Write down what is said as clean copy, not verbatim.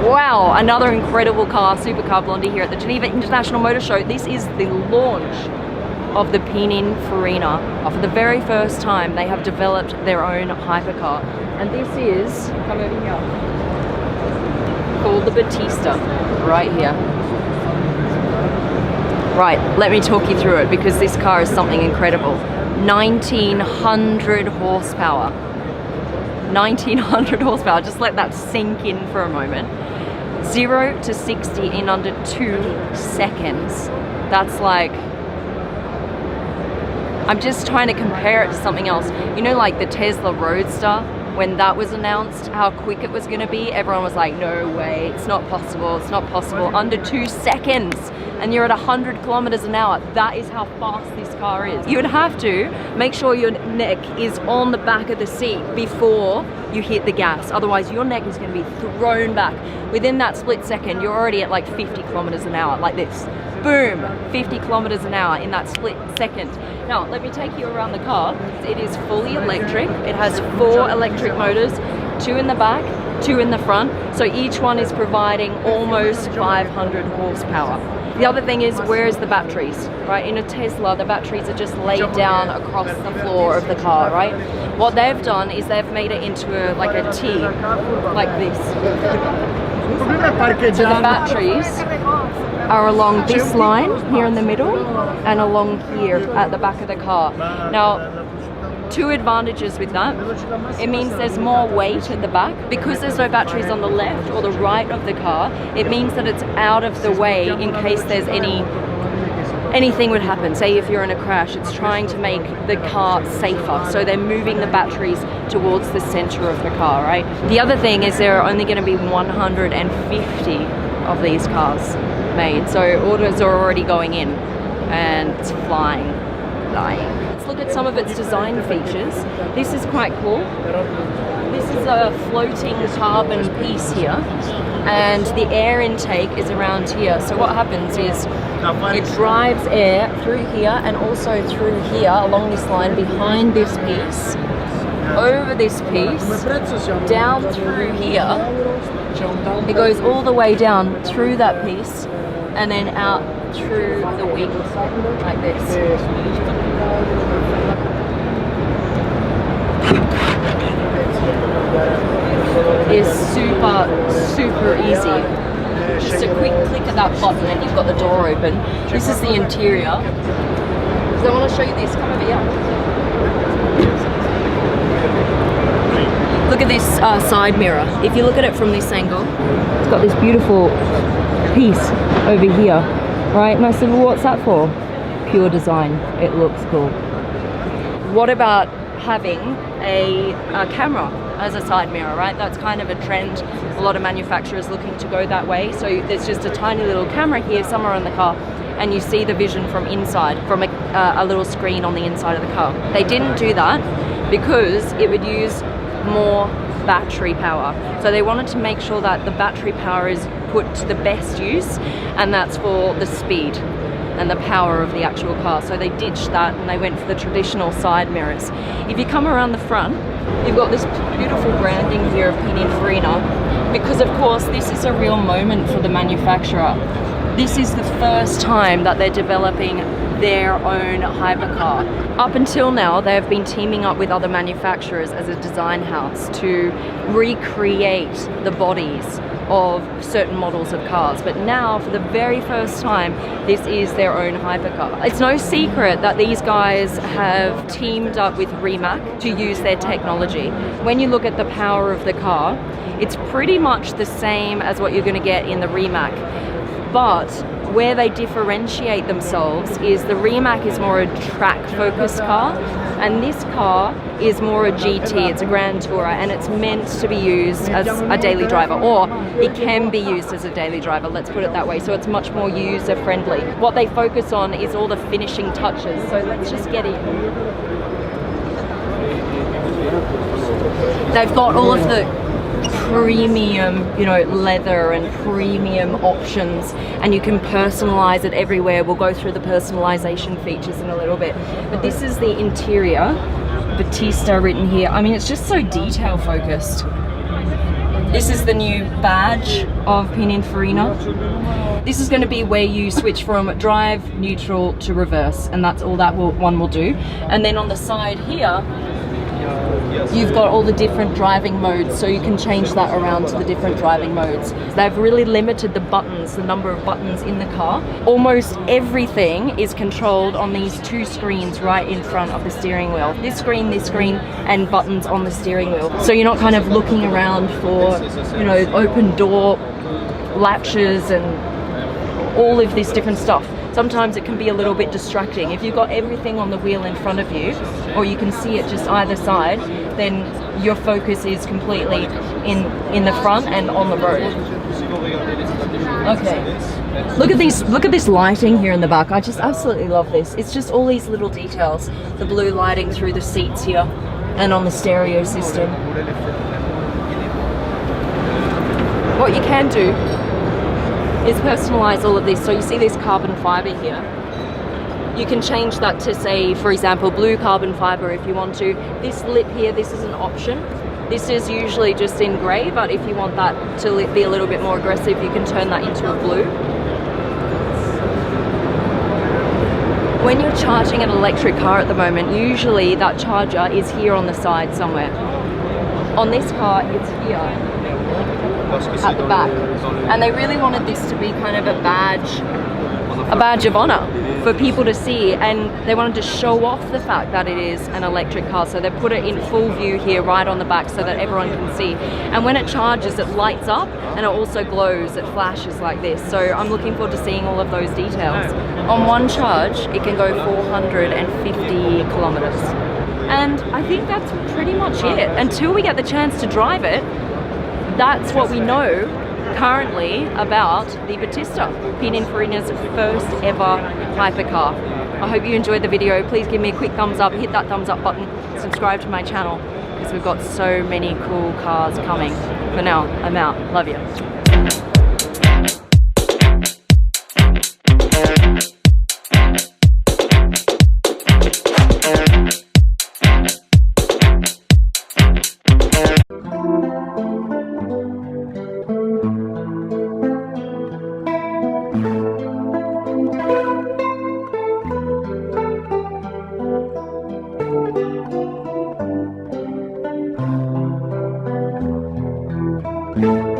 Wow, another incredible car, Supercar Blondie here at the Geneva International Motor Show. This is the launch of the Pininfarina. For the very first time, they have developed their own hypercar. And this is, come over here, called the Battista, right here. Right, let me talk you through it because this car is something incredible. 1900 horsepower. 1900 horsepower, just let that sink in for a moment. 0 to 60 in under 2 seconds. That's like, I'm just trying to compare it to something else. You know, like the Tesla Roadster, when that was announced, how quick it was gonna be, everyone was like, no way, it's not possible, it's not possible. Under 2 seconds, and you're at 100 kilometers an hour. That is how fast this car is. You would have to make sure your neck is on the back of the seat before you hit the gas. Otherwise, your neck is gonna be thrown back. Within that split second, you're already at like 50 kilometers an hour, like this. Boom, 50 kilometers an hour in that split second. Now, let me take you around the car. It is fully electric. It has 4 electric motors, 2 in the back, 2 in the front. So each one is providing almost 500 horsepower. The other thing is, where's the batteries, right? In a Tesla, the batteries are just laid down across the floor of the car, right? What they've done is they've made it into like a T, like this. So the batteries are along this line here in the middle and along here at the back of the car. Now, 2 advantages with that. It means there's more weight at the back. Because there's no batteries on the left or the right of the car, it means that it's out of the way in case there's anything would happen. Say if you're in a crash, it's trying to make the car safer. So they're moving the batteries towards the center of the car, right? The other thing is there are only going to be 150 of these cars made. So orders are already going in and it's flying. Let's look at some of its design features. This is quite cool. This is a floating carbon piece here, and the air intake is around here. So what happens is it drives air through here and also through here along this line behind this piece, over this piece, down through here. It goes all the way down through that piece and then out through the wing like this. Is super easy. Just a quick click of that button and you've got the door open. This is the interior. So I want to show you this. Come over here. Look at this side mirror. If you look at it from this angle, it's got this beautiful piece over here, right? And I said, well, what's that for? Pure design. It looks cool. What about having a camera as a side mirror, right? That's kind of a trend. A lot of manufacturers looking to go that way. So there's just a tiny little camera here somewhere in the car and you see the vision from inside, from a little screen on the inside of the car. They didn't do that because it would use more battery power. So they wanted to make sure that the battery power is put to the best use, and that's for the speed and the power of the actual car. So they ditched that and they went for the traditional side mirrors. If you come around the front, you've got this beautiful branding here of Pininfarina, because of course this is a real moment for the manufacturer. This is the first time that they're developing their own hypercar. Up until now, they have been teaming up with other manufacturers as a design house to recreate the bodies of certain models of cars. But now, for the very first time, this is their own hypercar. It's no secret that these guys have teamed up with Rimac to use their technology. When you look at the power of the car, it's pretty much the same as what you're going to get in the Rimac. But where they differentiate themselves is the Rimac is more a track-focused car, and this car is more a GT, it's a Grand Tourer, and it's meant to be used as a daily driver, or it can be used as a daily driver, let's put it that way, so it's much more user-friendly. What they focus on is all the finishing touches, so let's just get in. They've got all of the premium, leather and premium options, and you can personalize it everywhere. We'll go through the personalization features in a little bit, but this is the interior. Battista written here. I mean, it's just so detail focused. This is the new badge of Pininfarina. This is going to be where you switch from drive, neutral to reverse, and that's all that one will do. And then on the side here, you've got all the different driving modes, so you can change that around to the different driving modes. They've really limited the buttons, the number of buttons in the car. Almost everything is controlled on these two screens right in front of the steering wheel. This screen, and buttons on the steering wheel. So you're not kind of looking around for, you know, open door latches and all of this different stuff. Sometimes it can be a little bit distracting. If you've got everything on the wheel in front of you, or you can see it just either side, then your focus is completely in the front and on the road. Okay. Look at this lighting here in the back. I just absolutely love this. It's just all these little details. The blue lighting through the seats here and on the stereo system. What you can do is personalize all of this. So you see this carbon fiber here. You can change that to, say, for example, blue carbon fiber if you want to. This lip here, this is an option. This is usually just in gray, but if you want that to be a little bit more aggressive, you can turn that into a blue. When you're charging an electric car at the moment, usually that charger is here on the side somewhere. On this car, it's here at the back, and they really wanted this to be kind of a badge of honor for people to see, and they wanted to show off the fact that it is an electric car, so they put it in full view here right on the back so that everyone can see. And when it charges, it lights up and it also glows, it flashes like this. So I'm looking forward to seeing all of those details. On one charge it can go 450 kilometers, and I think that's pretty much it. Until we get the chance to drive it, that's what we know currently about the Battista, Pininfarina's first ever hypercar. I hope you enjoyed the video. Please give me a quick thumbs up, hit that thumbs up button, subscribe to my channel, because we've got so many cool cars coming. For now, I'm out. Love you. Thank you.